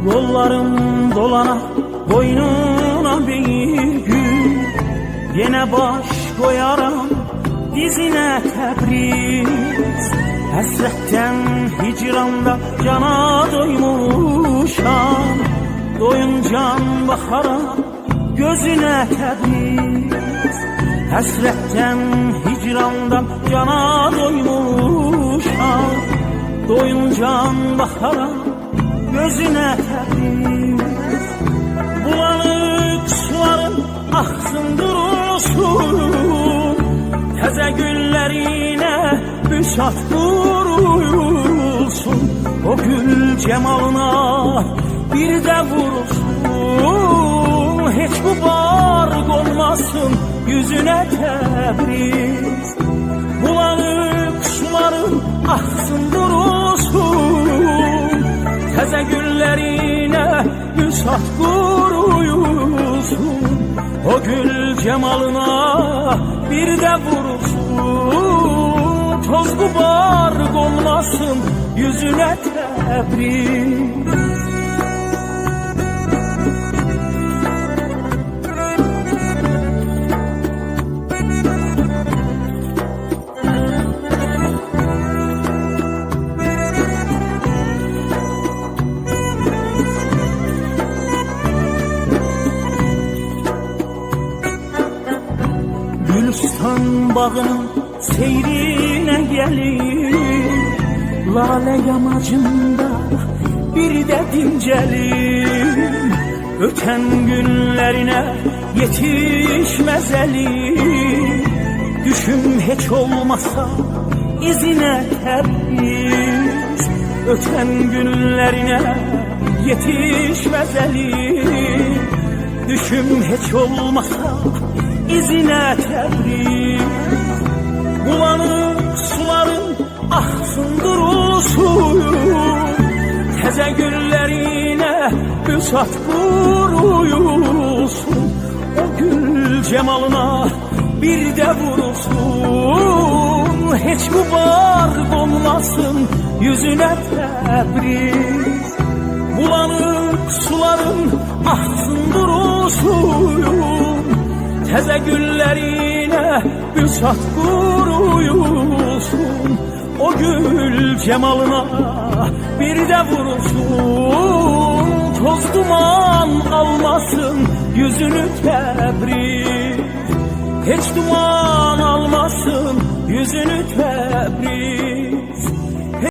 Kollarım dolana, boynuna bir gül, yine baş koyaram dizine Təbriz. Həsrətdən hicranda cana doymuşam, doyuncan baxaram gözünə Təbriz. Həsrətdən hicrandan cana doymuşam, doyuncan baxaram gözünə Təbriz. Bulanık suların axsın durulsun, təzə güllərinə büsat vurulsun. O gül cemalına bir də vurulsun, heç bu barq olmasın yüzünə Təbriz. Bulanık suların axsın durulsun, təzə güllərinə büsat vurulsun. O gül cemalına bir də vurulsun, toz barq olmasın yüzünə Təbriz. Gülistan bağının seyrine gelir, lale yamacında bir de dincelim. Öten günlerine yetişmez elim, düşüm hiç olmasa izine Təbriz. Öten günlerine yetişmez elim, düşüm hiç olmasa izine Təbriz. Bulanık suların axsın durulsun, təzə güllərinə büsat vurulsun. O gül cemalına bir də vurulsun, heç bu barq olmasın yüzünə Təbriz. Bulanık suların axsın durulsun, təzə güllərinə büsat vurulsun. O gül cemalına bir də vurulsun, toz duman almasın yüzünü Təbriz. Heç duman almasın yüzünü Təbriz.